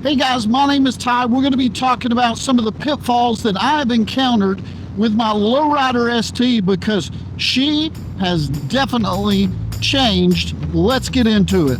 Hey guys, my name is Ty. We're going to be talking about some of the pitfalls that I've encountered with my Low Rider ST because she has definitely changed. Let's get into it.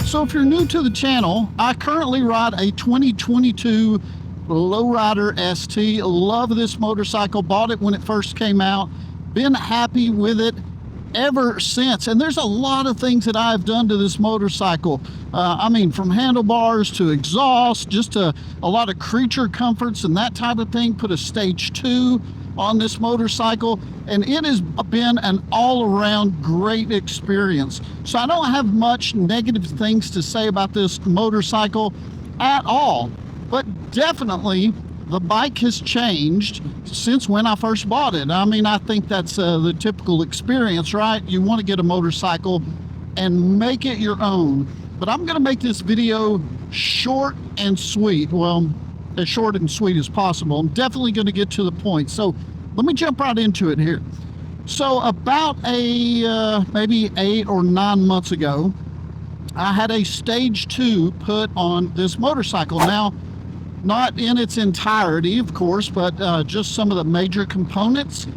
So if you're new to the channel, I currently ride a 2022 Low Rider ST. Love this motorcycle. Bought it when it first came out. Been happy with it ever since. And there's a lot of things that I've done to this motorcycle. I mean, from handlebars to exhaust, just a lot of creature comforts and that type of thing. Put a Stage 2 on this motorcycle, and it has been an all-around great experience. So I don't have much negative things to say about this motorcycle at all, but definitely the bike has changed since when I first bought it. I mean, I think that's the typical experience, right? You want to get a motorcycle and make it your own, but I'm going to make this video short and sweet. Well, as short and sweet as possible. I'm definitely going to get to the point. So let me jump right into it here. So about maybe 8 or 9 months ago, I had a Stage 2 put on this motorcycle. Now, not in its entirety, of course, but just some of the major components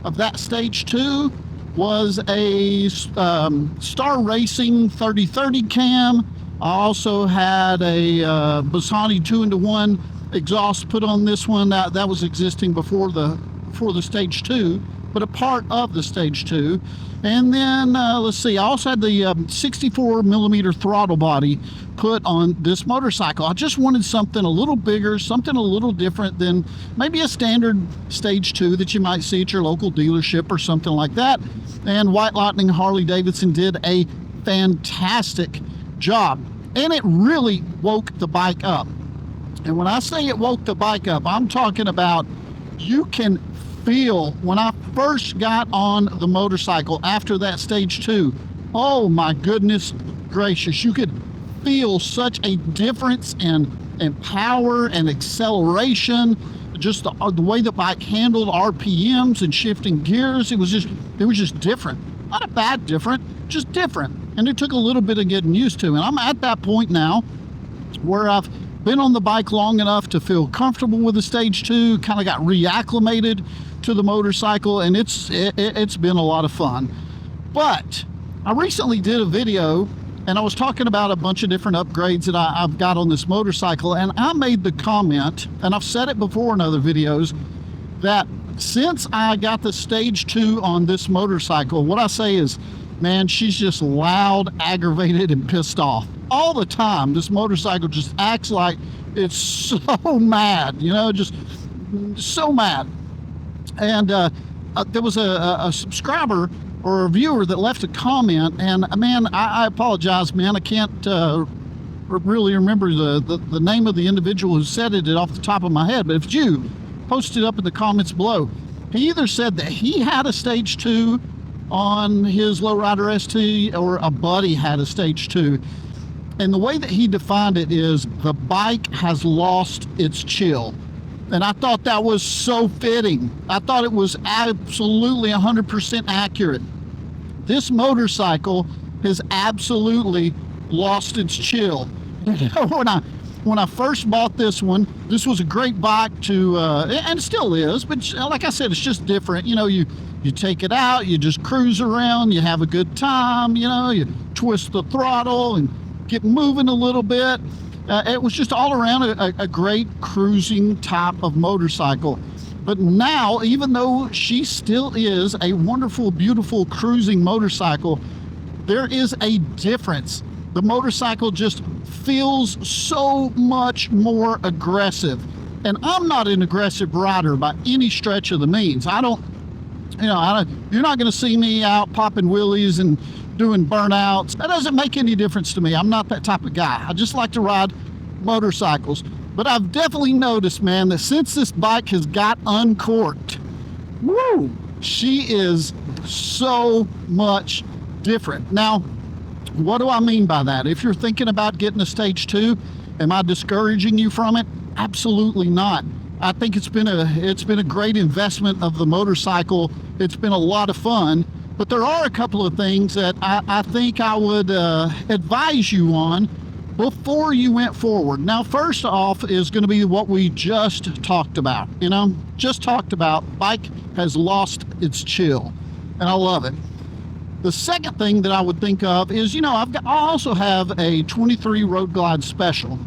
of that Stage 2 was a Star Racing 3030 cam. I also had a Bassani 2-in-1 exhaust put on this one. That was existing before the Stage 2, but a part of the Stage 2. And then let's see, I also had the 64 millimeter throttle body put on this motorcycle. I just wanted something a little bigger, something a little different than maybe a standard Stage 2 that you might see at your local dealership or something like that. And White Lightning Harley-Davidson did a fantastic job, and it really woke the bike up. And when I say it woke the bike up, I'm talking about you can feel, when I first got on the motorcycle after that Stage 2, oh my goodness gracious, you could feel such a difference in power and acceleration, just the way the bike handled RPMs and shifting gears. It was just different. Not a bad different, just different. And it took a little bit of getting used to. And I'm at that point now where I've been on the bike long enough to feel comfortable with the Stage 2, kind of got reacclimated to the motorcycle, and it's been a lot of fun. But I recently did a video, and I was talking about a bunch of different upgrades that I've got on this motorcycle, and I made the comment, and I've said it before in other videos, that since I got the Stage 2 on this motorcycle, what I say is, man, she's just loud, aggravated, and pissed off all the time. This motorcycle just acts like it's so mad, you know, just so mad. And there was a subscriber or a viewer that left a comment, and man, I apologize, man, I can't really remember the name of the individual who said it off the top of my head, but if you post it up in the comments below. He either said that he had a Stage 2 on his Low Rider ST, or a buddy had a Stage 2. And the way that he defined it is the bike has lost its chill. And I thought that was so fitting. I thought it was absolutely 100% accurate. This motorcycle has absolutely lost its chill. When I first bought this one, this was a great bike to, and it still is, but like I said, it's just different. You know, you take it out, you just cruise around, you have a good time, you know, you twist the throttle and get moving a little bit. It was just all around a great cruising type of motorcycle. But now, even though she still is a wonderful, beautiful cruising motorcycle, there is a difference. The motorcycle just feels so much more aggressive. And I'm not an aggressive rider by any stretch of the means. You're not going to see me out popping wheelies and doing burnouts. That doesn't make any difference to me. I'm not that type of guy. I just like to ride motorcycles. But I've definitely noticed, man, that since this bike has got uncorked, woo, She is so much different. Now, what do I mean by that? If you're thinking about getting a Stage 2, am I discouraging you from it? Absolutely not. I think it's been a great investment of the motorcycle. It's been a lot of fun, but there are a couple of things that I think I would advise you on before you went forward. Now, first off is going to be what we just talked about. Just talked about, bike has lost its chill, and I love it. The second thing that I would think of is, I also have a 23 Road Glide Special.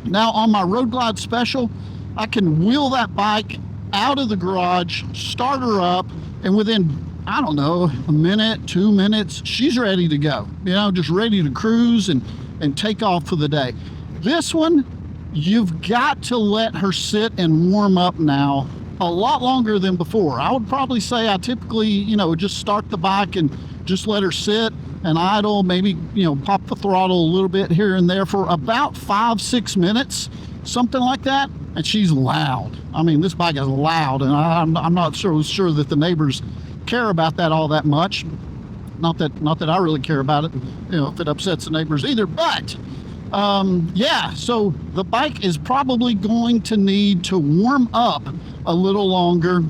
Now, on my Road Glide Special, I can wheel that bike out of the garage, start her up, and within, I don't know, a minute, 2 minutes, she's ready to go. Just ready to cruise and take off for the day. This one, you've got to let her sit and warm up now a lot longer than before. I would probably say I typically, just start the bike and just let her sit and idle, maybe, pop the throttle a little bit here and there for about 5-6 minutes, something like that. And she's loud. I mean, this bike is loud, and I'm not sure that the neighbors care about that all that much. Not that I really care about it, if it upsets the neighbors either. But yeah, so the bike is probably going to need to warm up a little longer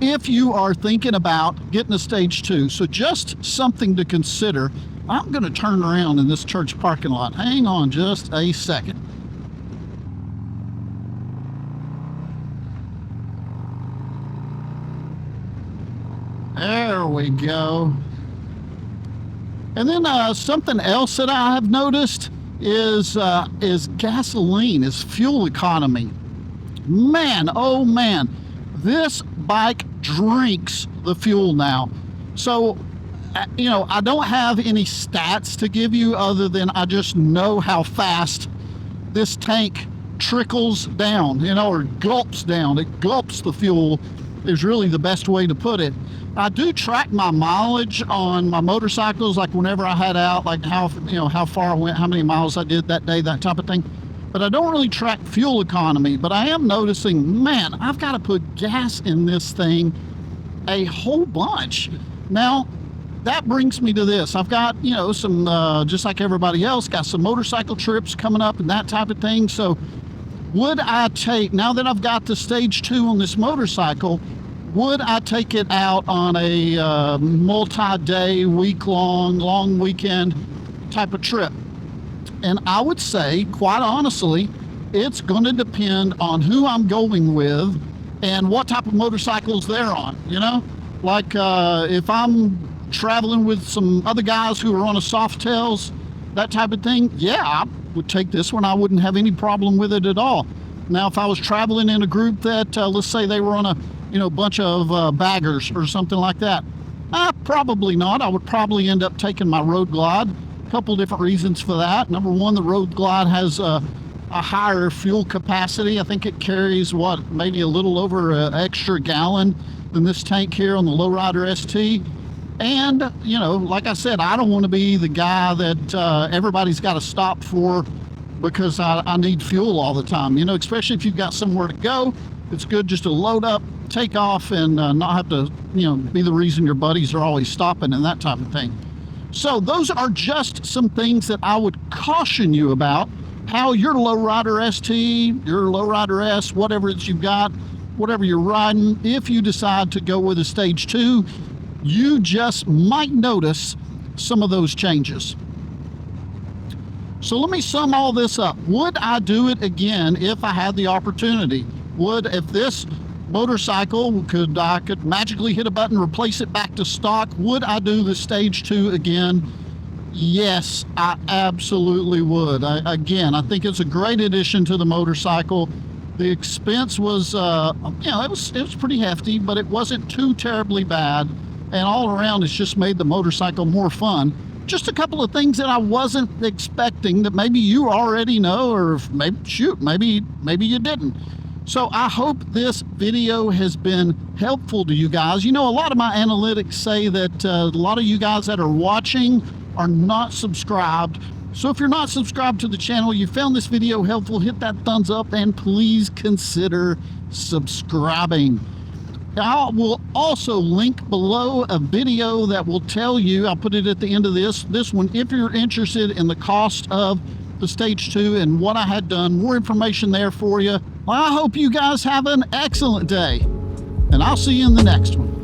if you are thinking about getting a Stage 2. So just something to consider. I'm going to turn around in this church parking lot. Hang on just a second. There we go. And then something else that I have noticed is gasoline, is fuel economy. Man, oh man, this bike drinks the fuel now. So, I don't have any stats to give you other than I just know how fast this tank trickles down, or gulps down. It gulps the fuel is really the best way to put it. I do track my mileage on my motorcycles, like whenever I head out, like how far I went, how many miles I did that day, that type of thing. But I don't really track fuel economy. But I am noticing, man, I've got to put gas in this thing a whole bunch. Now, that brings me to this. I've got, some, just like everybody else, got some motorcycle trips coming up and that type of thing. So would I take, now that I've got the Stage 2 on this motorcycle, would I take it out on a multi-day, week-long, long weekend type of trip? And I would say, quite honestly, it's going to depend on who I'm going with and what type of motorcycles they're on, Like if I'm traveling with some other guys who are on a Softails, that type of thing, yeah, I would take this one. I wouldn't have any problem with it at all. Now, if I was traveling in a group that, let's say they were on a bunch of baggers or something like that, probably not. I would probably end up taking my Road Glide. A couple different reasons for that. Number one, the Road Glide has a higher fuel capacity. I think it carries maybe a little over an extra gallon than this tank here on the Low Rider ST. And like I said, I don't want to be the guy that everybody's got to stop for because I need fuel all the time. Especially if you've got somewhere to go, it's good just to load up, take off, and not have to be the reason your buddies are always stopping and that type of thing. So those are just some things that I would caution you about. How your Low Rider ST, your Low Rider S, whatever you've got, whatever you're riding, if you decide to go with a Stage 2, you just might notice some of those changes. So let me sum all this up. Would I do it again if I had the opportunity? If this motorcycle I could magically hit a button, replace it back to stock, would I do the Stage 2 again? Yes, I absolutely would. Again, I think it's a great addition to the motorcycle. The expense was, it was pretty hefty, but it wasn't too terribly bad. And all around, it's just made the motorcycle more fun. Just a couple of things that I wasn't expecting that maybe you already know, or maybe you didn't. So I hope this video has been helpful to you guys. A lot of my analytics say that a lot of you guys that are watching are not subscribed. So if you're not subscribed to the channel, you found this video helpful, hit that thumbs up and please consider subscribing. I will also link below a video that will tell you, I'll put it at the end of this one, if you're interested in the cost of the Stage 2 and what I had done, more information there for you. Well, I hope you guys have an excellent day, and I'll see you in the next one.